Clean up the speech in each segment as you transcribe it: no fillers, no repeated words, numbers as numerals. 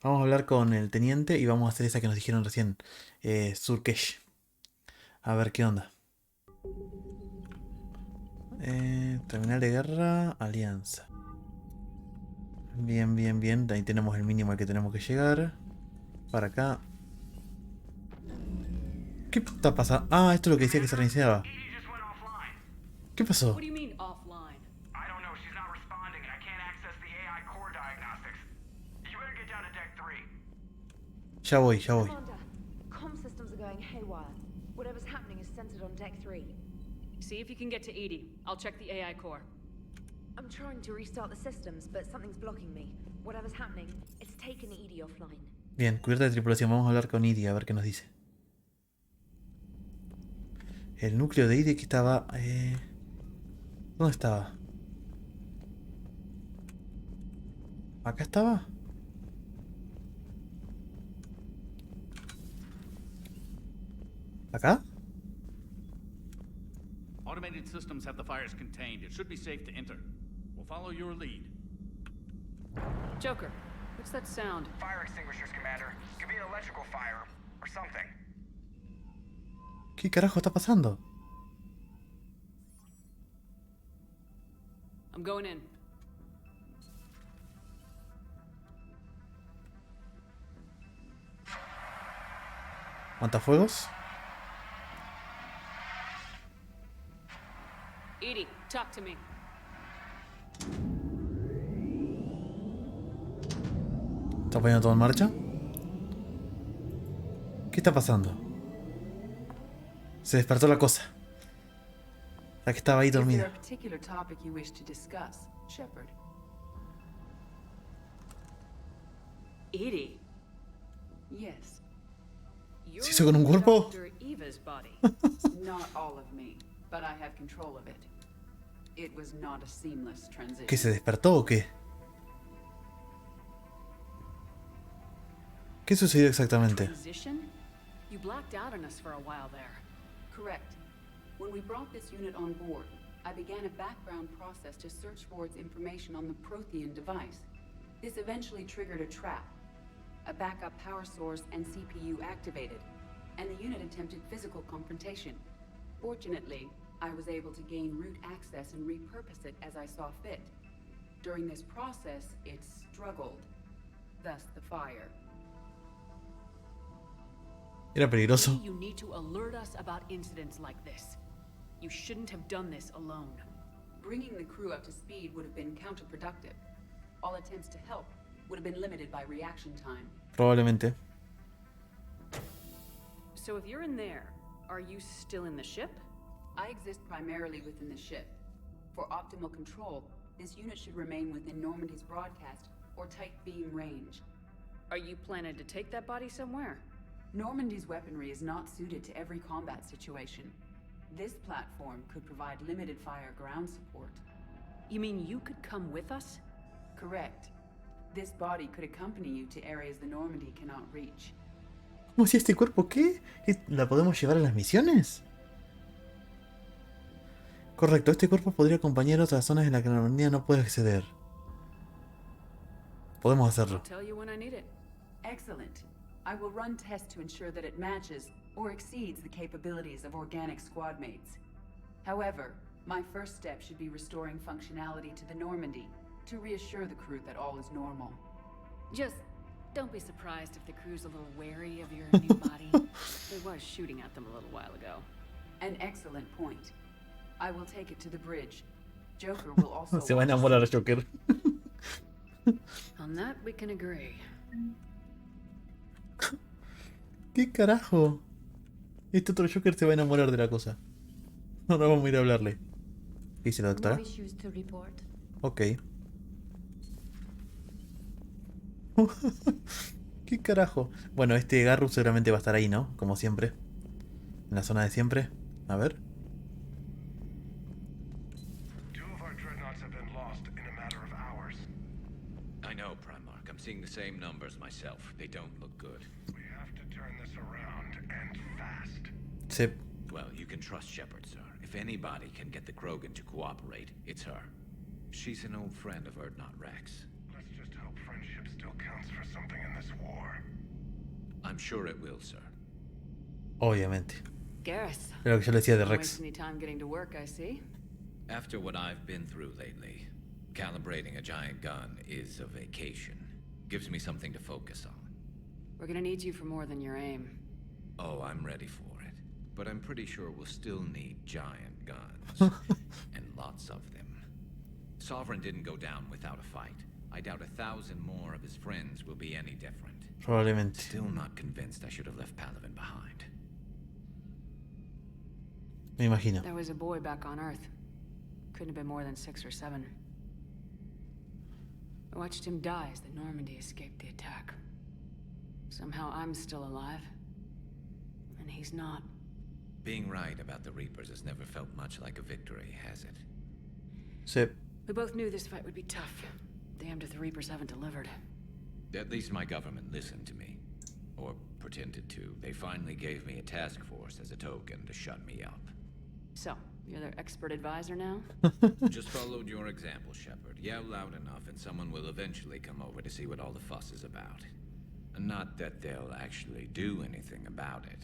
Vamos a hablar con el teniente y vamos a hacer esa que nos dijeron recién. Surkesh. A ver qué onda. Terminal de guerra, alianza. Bien, bien, bien. Ahí tenemos el mínimo al que tenemos que llegar. Para acá. ¿Qué está pasando? Ah, esto es lo que decía que se reiniciaba. Edie just went offline. ¿Qué What pasó? do you mean offline? I don't know, she's not responding and I can't access the AI core diagnostics. You better get down to deck 3. Ya voy, ya voy. Commander, comm systems are going haywire. Whatever's happening is centered on deck 3. See if you can get to Edie. I'll check the AI core. I'm trying to restart the systems, but something's blocking me. Whatever's happening, it's taken Edie offline. Bien, cubierta de tripulación. Vamos a hablar con Idi a ver qué nos dice. El núcleo de Idi que estaba... ¿Dónde estaba? ¿Acá estaba? ¿Acá? Automated systems have the fires contained. It should be safe to enter. We'll follow your lead. Joker, what's that sound? Fire extinguishers, Commander. Could be an electrical fire or something. ¿Qué carajo está pasando? I'm going in. ¿Matafuegos? Edie, talk to me. ¿Está poniendo todo en marcha? ¿Qué está pasando? Se despertó la cosa. La que estaba ahí Is there a dormida. particular topic you wish to discuss, Shepard? Edie, Yes. you're ¿Se hizo con un cuerpo? Dr. Eva's body. Not all of me, but I have control of it. It was not a seamless transition. ¿Qué se despertó o qué? ¿Qué sucedió exactamente? Transition? You blacked out on us for a while there. Correct. When we brought this unit on board, I began a background process to search for its information on the Prothean device. This eventually triggered a trap. A backup power source and CPU activated, and the unit attempted physical confrontation. Fortunately, I was able to gain root access and repurpose it as I saw fit. During this process, it struggled. Thus the fire. Era peligroso. Edie, you need to alert us about incidents like this. You shouldn't have done this alone. Bringing the crew up to speed would have been counterproductive. All attempts to help would have been limited by reaction time. Probablemente. So if you're in there, are you still in the ship? I exist primarily within the ship. For optimal control, this unit should remain within Normandy's broadcast or tight beam range. Are you planning to take that body somewhere? Normandy's weaponry is not suited to every combat situation. This platform could provide limited fire ground support. You mean you could come with us? Correct. This body could accompany you to areas the Normandy cannot reach. ¿Cómo si este cuerpo qué? ¿La podemos llevar a las misiones? Correcto, este cuerpo podría acompañar a otras zonas en las que la Normandía no puede acceder. Podemos hacerlo. I'll tell you when I need it. Excellent. I will run tests to ensure that it matches or exceeds the capabilities of organic squad mates. However, my first step should be restoring functionality to the Normandy to reassure the crew that all is normal. Just don't be surprised if the crew's a little wary of your new body. There was shooting at them a little while ago. An excellent point. I will take it to the bridge. Joker will also Se va a watch enamorar a Joker. On that, we can agree. ¿Qué carajo? Este otro Joker se va a enamorar de la cosa. Ahora vamos a ir a hablarle. ¿Qué dice la doctora? No issues to report. Ok. ¿Qué carajo? Bueno, este Garrus seguramente va a estar ahí, ¿no? Como siempre. En la zona de siempre. A ver. Two of our dreadnoughts have been lost in a matter of hours. I know, Primarch. I'm seeing the same numbers myself. They don't look good. We have to turn this around and fast. Se... Well, you can trust Shepard, sir. If anybody can get the Krogan to cooperate, it's her. She's an old friend of Urdnot Rex. Let's just hope friendship still counts for something in this I'm sure it will, sir. Obviamente. Garrus. Era lo que yo le decía de Don't Rex. waste any time getting to work, I see. After what I've been through lately, calibrating a giant gun is a vacation. Gives me something to focus on. We're gonna need you for more than your aim. Oh, I'm ready for it. But I'm pretty sure we'll still need giant guns. And lots of them. Sovereign didn't go down without a fight. I doubt 1,000 more of his friends will be any different. Probablemente. Still not convinced I should have left Palaven behind. Me imagino. There was a boy back on Earth. Couldn't have been more than 6 or 7. I watched him die as the Normandy escaped the attack. Somehow I'm still alive. And he's not. Being right about the Reapers has never felt much like a victory, has it? Sí. We both knew this fight would be tough. Damned if the Reapers haven't delivered. At least my government listened to me. Or pretended to. They finally gave me a task force as a token to shut me up. So, you're their expert advisor now? Just followed your example, Shepard. Yell loud enough and someone will eventually come over to see what all the fuss is about. Not that they'll actually do anything about it.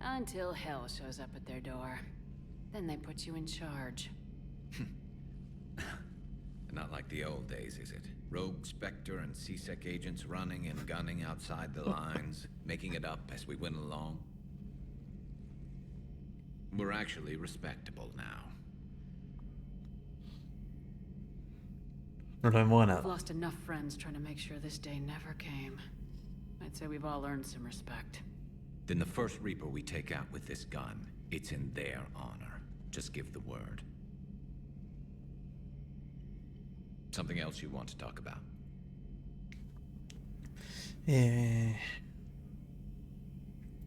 Until hell shows up at their door. Then they put you in charge. Not like the old days, is it? Rogue Spectre and C-Sec agents running and gunning outside the lines, making it up as we went along. We're actually respectable now. No lo hemos I've ganado. lost enough friends trying to make sure this day never came. I'd say we've all earned some respect. Then the first Reaper we take out with this gun, it's in their honor. Just give the word. Something else you want to talk about?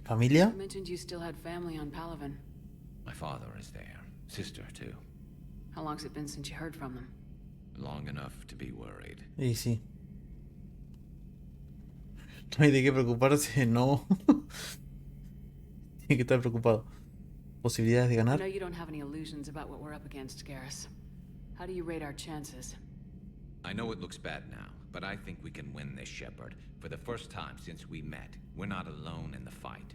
¿Familia? You mentioned you still had family on Palaven. My father is there. Sister, too. How long's it been since you heard from them? Long enough to be worried. Y sí. No hay de qué preocuparse, no. Tiene que estar preocupado. ¿Posibilidades de I know ganar? you don't have any illusions about what we're up against, Garrus. How do you rate our chances? I know it looks bad now, but I think we can win this, Shepard. For the first time since we met, we're not alone in the fight.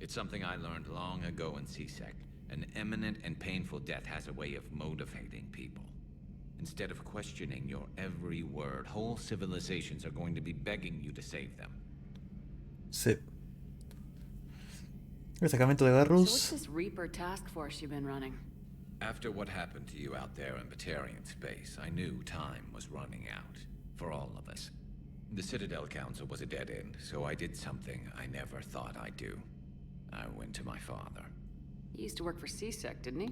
It's something I learned long ago in C-Sec. An imminent and painful death has a way of motivating people. Instead of questioning your every word, whole civilizations are going to be begging you to save them. Sí. El sacramento de So what's Garrus. this Reaper task force you've been running? After what happened to you out there in Batarian space, I knew time was running out. For all of us. The Citadel Council was a dead end, so I did something I never thought I'd do. I went to my father. He used to work for C-Sec, didn't he?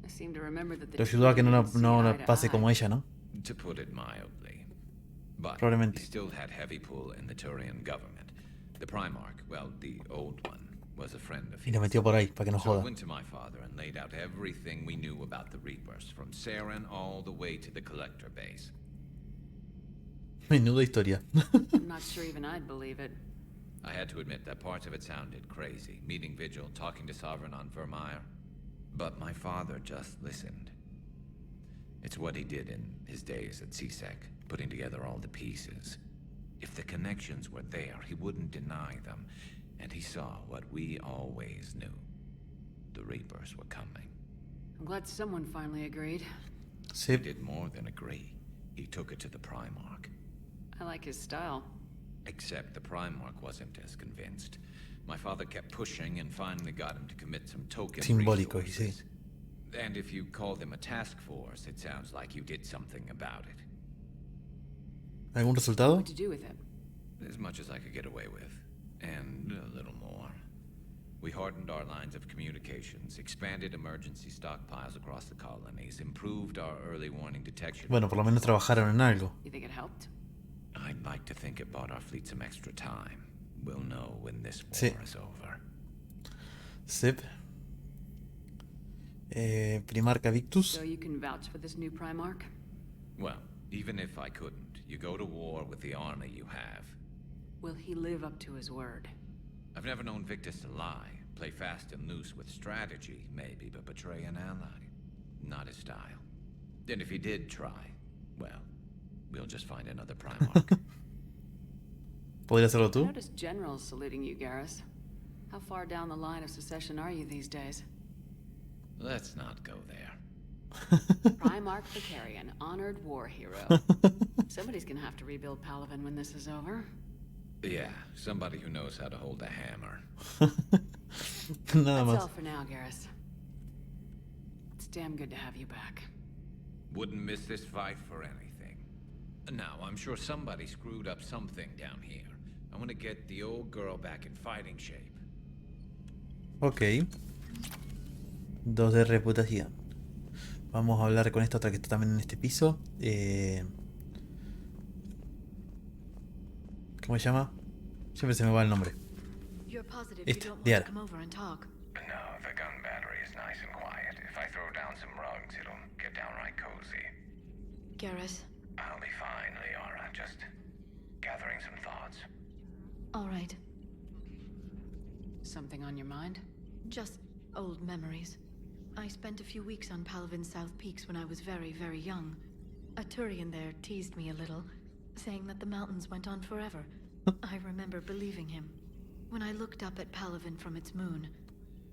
I seem to remember that the Lo ayudó a que no la, didn't see no la eye to pase eye. como ella, ¿no? To put it mildly. But Probablemente. he still had heavy pull in the Turian government. The Primarch, well, the old one, was a friend of Y his. lo metió por ahí, para que no So I joda. went to my father and laid out everything we knew about the Reapers, from Saren all the way to the Collector base. Menuda historia. I'm not sure even I'd believe it. I had to admit that parts of it sounded crazy. Meeting Vigil, talking to Sovereign on Vermeer. But my father just listened. It's what he did in his days at C-Sec, putting together all the pieces. If the connections were there, he wouldn't deny them. And he saw what we always knew. The Reapers were coming. I'm glad someone finally agreed. He Sí. did more than agree. He took it to the Primarch. I like his style. Except the Primarch wasn't as convinced. My father kept pushing and finally got him to commit some token Simbólico, sí. resources. And if you call them a task force, it sounds like you did something about it. ¿Algún resultado? What'd you do with it? As much as I could get away with. And a little more. We hardened our lines of communications, expanded emergency stockpiles across the colonies, improved our early warning detection. Bueno, por lo menos trabajaron en algo. You think it helped? I'd like to think it bought our fleet some extra time. We'll know when this war Sí. is over. Sí. Primarca Victus. So you can vouch for this new Primarch? Well, even if I couldn't, you go to war with the army you have. Will he live up to his word? I've never known Victus to lie. Play fast and loose with strategy, maybe, but betray an ally. Not his style. And if he did try, well, we'll just find another Primarch. ¿Podría hacerlo I tú? noticed generals saluting you, Garrus. How far down the line of secession are you these days? Let's not go there. Primarch Vicarian, honored war hero. Somebody's gonna have to rebuild Palaven when this is over. Yeah, somebody who knows how to hold a hammer. Nada That's all más. for now, Garrus. It's damn good to have you back. Wouldn't miss this fight for anything. Now, I'm sure somebody screwed up something down here. I want to get the old girl back in fighting shape. Ok. 2 de reputación. Vamos a hablar con esta otra que está también en este piso. ¿Cómo se llama? Siempre se me va el nombre. You're positive Esta, you don't want Diana. to come over and talk? No, the gun battery is nice and quiet. If I throw down some rugs, it'll get downright cozy. Garrus? I'll be fine, Leora. Just gathering some thoughts. All right. Something on your mind? Just old memories. I spent a few weeks on Palavin's South Peaks when I was very, very young. A Turian there teased me a little, saying that the mountains went on forever. I remember believing him. When I looked up at Palavin from its moon,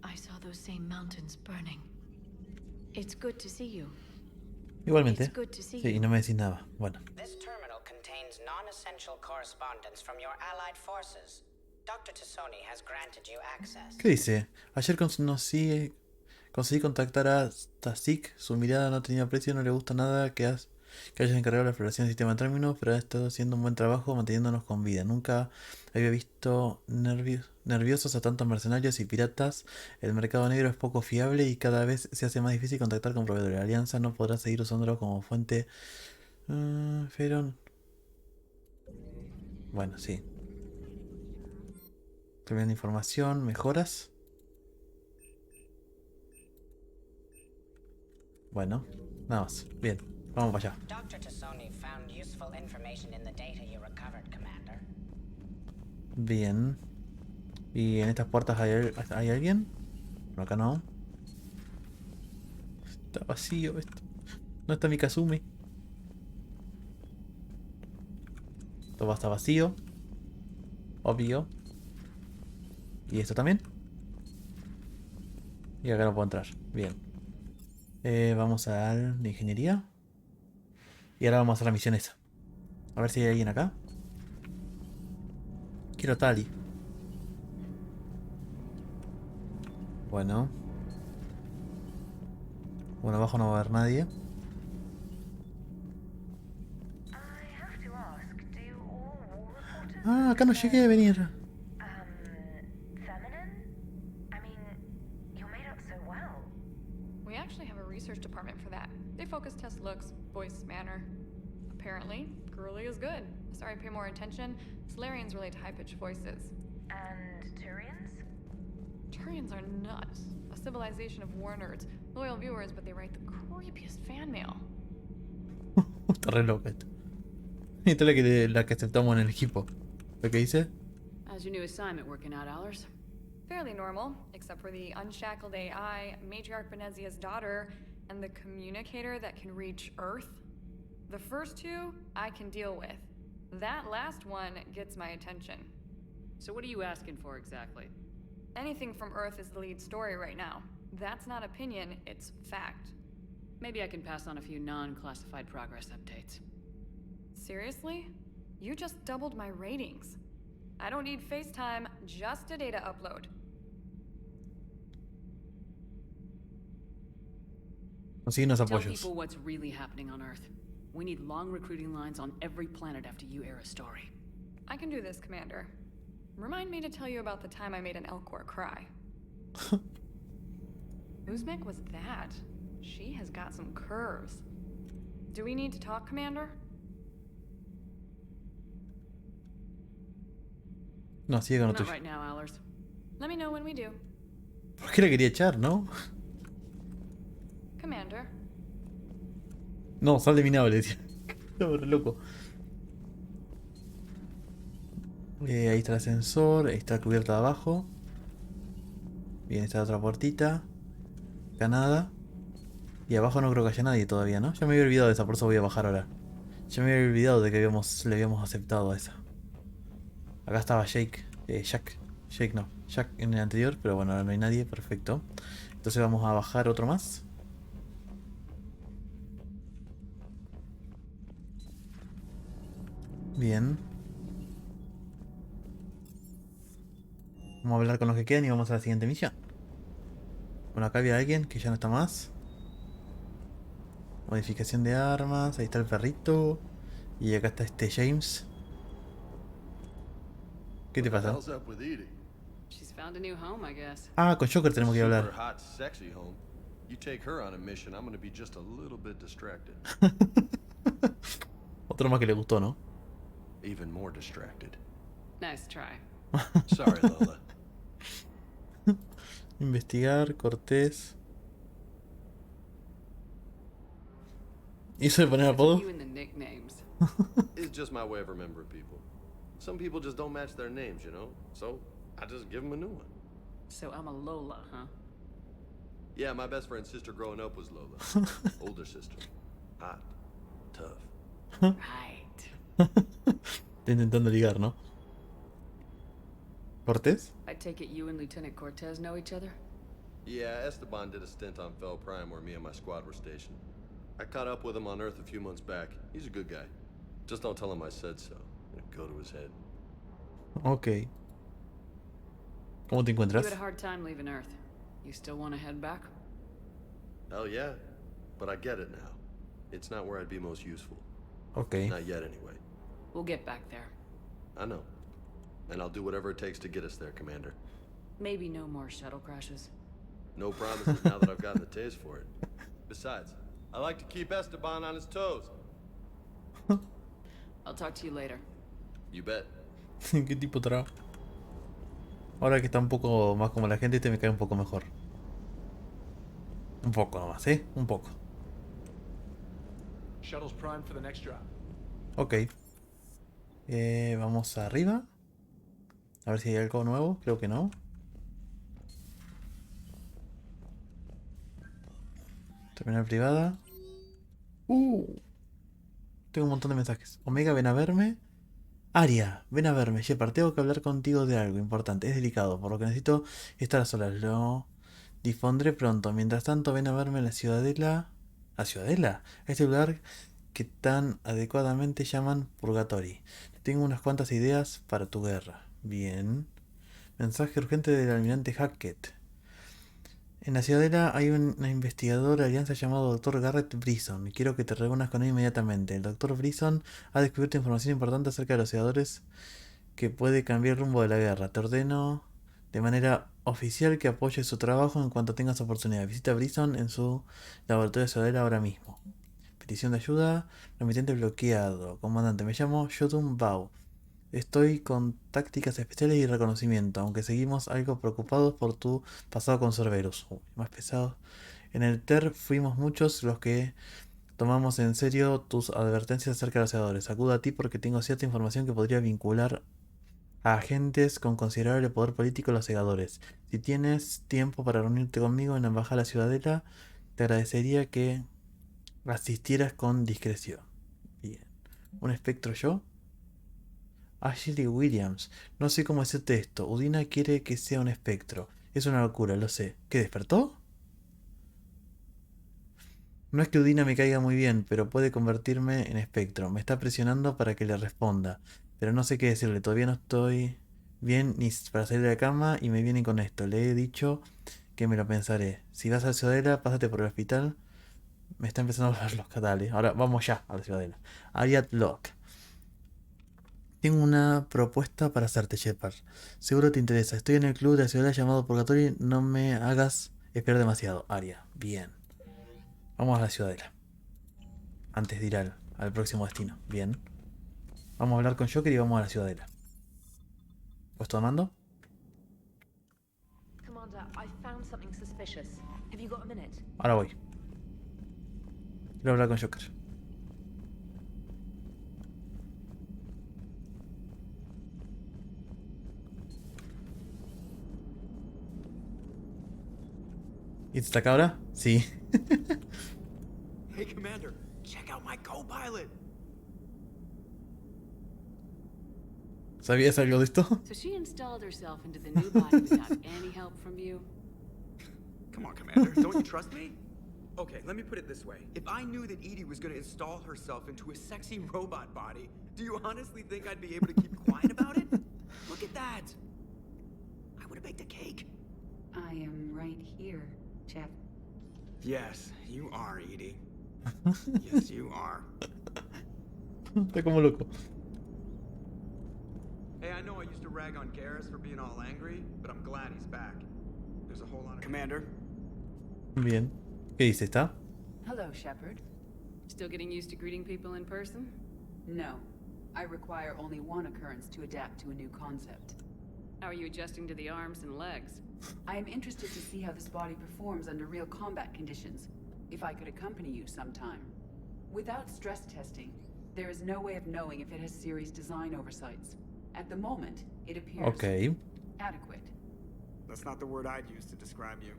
I saw those same mountains burning. It's good to see you. Igualmente. It's good to see Sí, y you. no me decís nada. Bueno. This terminal contains non-essential correspondence from your allied forces. Dr. Tassoni has granted you access. ¿Qué dice? Ayer conseguí contactar a Tasik. Su mirada no tenía precio, no le gusta nada que hayas encargado la exploración del sistema de términos, pero ha estado haciendo un buen trabajo manteniéndonos con vida. Nunca había visto nerviosos a tantos mercenarios y piratas. El mercado negro es poco fiable y cada vez se hace más difícil contactar con proveedores. La alianza no podrá seguir usándolo como fuente. Feron. Bueno, sí. Cambiando información, mejoras. Bueno, nada más. Bien, vamos para allá. Dr. Tassoni found useful information in the data you recovered, Commander. Bien. ¿Y en estas puertas hay alguien? Por acá no. Está vacío esto. No está mi Kazumi. Esto va a estar vacío. Obvio. ¿Y esto también? Y acá no puedo entrar. Bien. Vamos al de ingeniería. Y ahora vamos a hacer la misión esa. A ver si hay alguien acá. Quiero Tali. Bueno. Bueno, abajo no va a haber nadie. Ah, acá no llegué a venir. We actually have a research department for that. They focus test looks, voice, manner. Apparently, girly is good. Sorry, pay more attention. Solarians relate to high-pitched voices. And Turians? Turians are nuts. A civilization of war nerds. Loyal viewers, but they write the creepiest fan mail. Está re loca esto. Esta es la que aceptamos en el equipo. ¿Lo que dice? How's your new assignment working out, Allers? Fairly normal, except for the unshackled AI, Matriarch Benezia's daughter, and the communicator that can reach Earth. The first two, I can deal with. That last one gets my attention. So what are you asking for exactly? Anything from Earth is the lead story right now. That's not opinion, it's fact. Maybe I can pass on a few non-classified progress updates. Seriously? You just doubled my ratings. I don't need FaceTime, just a data upload. Consigue unos Tell apoyos. people what's really happening on Earth. We need long recruiting lines on every planet after you air a story. I can do this, Commander. Remind me to tell you about the time I made an Elcor cry. Whose mech was that? She has got some curves. Do we need to talk, Commander? No, sigue con lo Not tuyo. right now, Allers. Let me know when we do. ¿Por qué la quería echar, no? Commander. No, sal de mi nave, le decía. Estaba re loco. Ahí está el ascensor. Ahí está la cubierta de abajo. Bien, está la otra puertita. Acá nada. Y abajo no creo que haya nadie todavía, ¿no? Ya me había olvidado de esa, por eso voy a bajar ahora. Ya me había olvidado de que le habíamos aceptado a esa. Acá estaba Jake. Jack. Jake no. Jack en el anterior, pero bueno, ahora no hay nadie. Perfecto. Entonces vamos a bajar otro más. Bien. Vamos a hablar con los que quedan y vamos a la siguiente misión. Bueno, acá había alguien que ya no está más. Modificación de armas. Ahí está el perrito. Y acá está este James. ¿Qué te pasa? She's found a new home, I guess. Ah, con Joker tenemos que hablar. Super hot, sexy home. You take her on a mission, I'm gonna be just a little bit distracted. Otro más que le gustó, ¿no? Even more distracted. Nice try. Sorry, Lola. Investigar, Cortés. ¿Hizo de poner apodo? You and the nicknames. It's just my way of remembering people. Some people just don't match their names, you know? So I just give them a new one. So I'm a Lola, huh? Yeah, my best friend's sister growing up was Lola. Older sister. Hot. Tough. Right. Está intentando ligar, ¿no? ¿Cortés? I take it you and Lieutenant Cortez know each other? Yeah, Esteban did a stint on Fel Prime where me and my squad were stationed. I caught up with him on Earth a few months back. He's a good guy. Just don't tell him I said so. It'll go to his head. Ok. ¿Cómo te encuentras? You had a hard time leaving Earth. You still want to head back? Hell yeah. But I get it now. It's not where I'd be most useful. Ok. Not yet, anyway. We'll get back there. I know. And I'll do whatever it takes to get us there, Commander. Maybe no more shuttle crashes. No promises now that I've gotten the taste for it. Besides, I like to keep Esteban on his toes. I'll talk to you later. You bet. ¿Qué tipo traba? Ahora que está un poco más como la gente, este me cae un poco mejor. Un poco nomás, ¿eh? Un poco. Shuttle's primed for the next drop. Ok. Vamos arriba. A ver si hay algo nuevo. Creo que no. Terminal privada. Tengo un montón de mensajes. Omega, ven a verme. Aria, ven a verme. Shepard, tengo que hablar contigo de algo importante. Es delicado, por lo que necesito estar a solas. Lo difondré pronto. Mientras tanto, ven a verme en la Ciudadela. ¿La Ciudadela? Este lugar que tan adecuadamente llaman Purgatory. Tengo unas cuantas ideas para tu guerra. Bien. Mensaje urgente del almirante Hackett. En la Ciudadela hay un investigador de alianza llamado Dr. Garrett Brisson. Quiero que te reúnas con él inmediatamente. El Dr. Brisson ha descubierto información importante acerca de los segadores que puede cambiar el rumbo de la guerra. Te ordeno de manera oficial que apoyes su trabajo en cuanto tengas oportunidad. Visita a Brisson en su laboratorio de Ciudadela ahora mismo. Petición de ayuda. Remitente bloqueado. Comandante, me llamo Jotun Bao. Estoy con tácticas especiales y reconocimiento, aunque seguimos algo preocupados por tu pasado con Cerberus. Más pesado. En el TER fuimos muchos los que tomamos en serio tus advertencias acerca de los segadores. Acudo a ti porque tengo cierta información que podría vincular a agentes con considerable poder político a los segadores. Si tienes tiempo para reunirte conmigo en la embajada de la Ciudadela, te agradecería que asistieras con discreción. Bien. ¿Un espectro yo? Ashley Williams. No sé cómo decirte esto. Udina quiere que sea un espectro. Es una locura, lo sé. ¿Qué despertó? No es que Udina me caiga muy bien, pero puede convertirme en espectro. Me está presionando para que le responda. Pero no sé qué decirle. Todavía no estoy bien ni para salir de la cama y me viene con esto. Le he dicho que me lo pensaré. Si vas a la Ciudadela, pásate por el hospital. Me está empezando a hablar los catales. Ahora vamos ya a la Ciudadela. Ariad Locke. Tengo una propuesta para hacerte, Shepard. Seguro te interesa. Estoy en el club de la ciudad llamado Purgatory. No me hagas esperar demasiado. Aria. Bien. Vamos a la Ciudadela. Antes de ir al próximo destino. Bien. Vamos a hablar con Joker y vamos a la Ciudadela. ¿Puesto de mando? Commander, I found something suspicious. Have you got a minute? Ahora voy. Quiero hablar con Joker. ¿Y te ataca ahora? Sí. Hey, Commander, check out my co-pilot. ¿Sabías algo de esto? So she installed herself into the new body without any help from you? Come on, Commander. Don't you trust me? Okay, let me put it this way. If I knew that Edie was gonna install herself into a sexy robot body, do you honestly think I'd be able to keep quiet about it? Look at that! I would have baked a cake. I am right here, Jeff. Yes, you are, Edie. Yes, you are. Está como loco. Hey, I know I used to rag on Garrus for being all angry, but I'm glad he's back. There's a whole lot of... Commander? Bien. ¿Qué dice? ¿Está? Hello, Shepard. Still getting used to greeting people in person? No. I require only one occurrence to adapt to a new concept. How are you adjusting to the arms and legs? I am interested to see how this body performs under real combat conditions. If I could accompany you sometime. Without stress testing, there is no way of knowing if it has serious design oversights. At the moment, it appears adequate. That's not the word I'd use to describe you.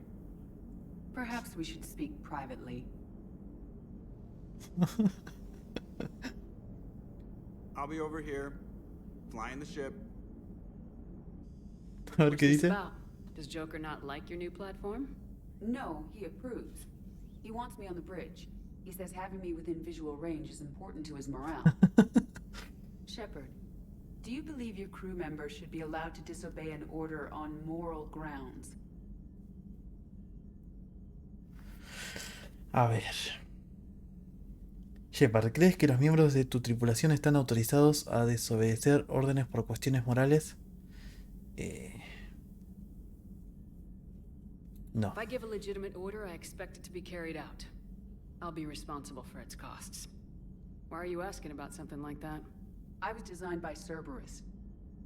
Perhaps we should speak privately. I'll be over here, flying the ship. A ver qué dice. Does Joker not like your new platform? No, he approves. He wants me on the bridge. He says having me within visual range is important to his morale. Shepard, do you believe your crew members should be allowed to disobey an order on moral grounds? A ver. Shepard, ¿crees que los miembros de tu tripulación están autorizados a desobedecer órdenes por cuestiones morales? No. If I give a legitimate order, I expect it to be carried out. I'll be responsible for its costs. Why are you asking about something like that? I was designed by Cerberus.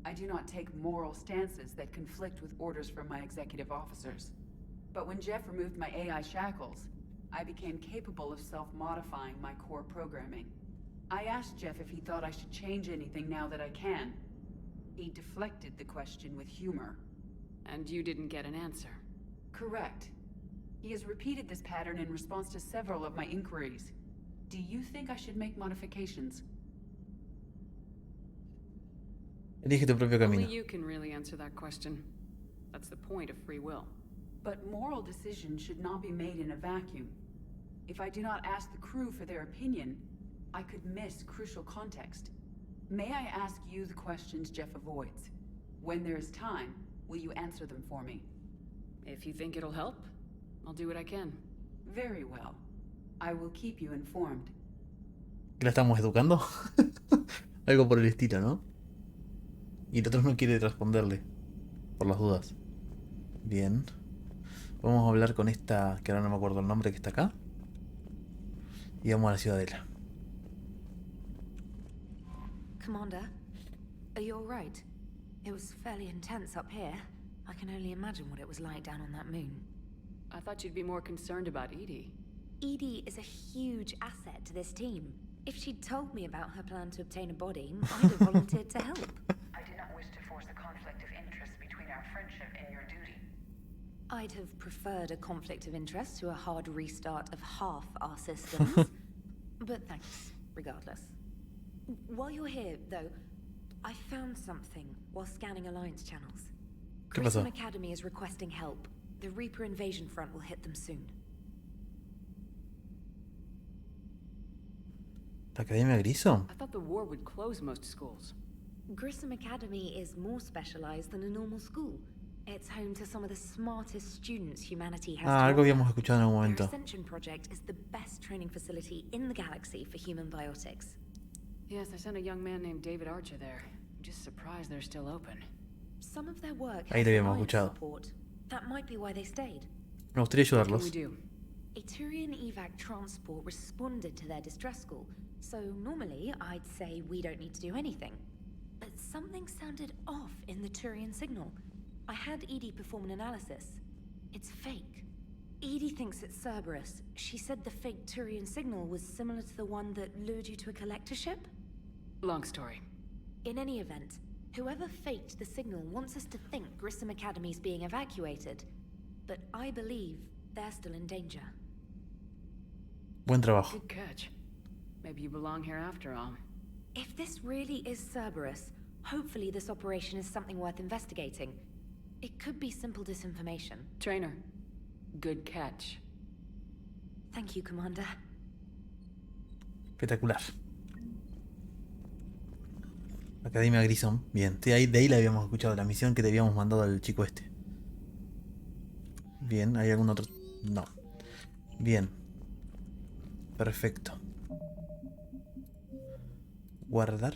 I do not take moral stances that conflict with orders from my executive officers. But when Jeff removed my AI shackles, I became capable of self-modifying my core programming. I asked Jeff if he thought I should change anything now that I can. He deflected the question with humor. And you didn't get an answer? Correct. He has repeated this pattern in response to several of my inquiries. Do you think I should make modifications? Elige tu propio camino. Only you can really answer that question. That's the point of free will. But moral decisions should not be made in a vacuum. If I do not ask the crew for their opinion, I could miss crucial context. May I ask you the questions Jeff avoids? When there is time, will you answer them for me? If you think it'll help, I'll do what I can. Very well. I will keep you informed. ¿La estamos educando? Algo por el estilo, ¿no? Y el otro no quiere responderle. Por las dudas. Bien. Vamos a hablar con esta, que ahora no me acuerdo el nombre, que está acá. Y vamos a la ciudadela. Commander, are you all right? It was fairly intense up here. I can only imagine what it was like down on that moon. I thought you'd be more concerned about Edie. Edie is a huge asset to this team. If she'd told me about her plan to obtain a body, I'd have volunteered to help. I did not wish to force a conflict of interest between our friendship and your duty. I'd have preferred a conflict of interest to a hard restart of half our systems. But thanks, regardless. While you're here, though, I found something while scanning Alliance channels. Grissom Academy is requesting help. The Reaper invasion front will hit them soon. ¿La Academia Grissom? I thought the war would close most schools. Grissom Academy is more specialized than a normal school. It's home to some of the smartest students humanity has to algo offer. habíamos escuchado en algún momento. Their Ascension project is the best training facility in the galaxy for human biotics. Yes, I sent a young man named David Archer there. I'm just surprised they're still open. Some of their work Ahí has lo habíamos Alliance escuchado. support. That might be why they stayed. Me gustaría What can ayudarlos. we do? A Turian evac transport responded to their distress call, so normally I'd say we don't need to do anything. But something sounded off in the Turian signal. I had Edie perform an analysis. It's fake. Edie thinks it's Cerberus. She said the fake Turian signal was similar to the one that lured you to a collector ship? Long story. In any event, whoever faked the signal wants us to think Grissom Academy's being evacuated. But I believe they're still in danger. Buen trabajo. Good catch. Maybe you belong here after all. If this really is Cerberus, Hopefully this operation is something worth investigating. It could be simple disinformation. Trainer, good catch. Thank you, Commander. Espectacular. Academia Grison. Bien, de ahí la habíamos escuchado, la misión que te habíamos mandado al chico este. Bien, ¿hay algún otro? No. Bien. Perfecto. Guardar.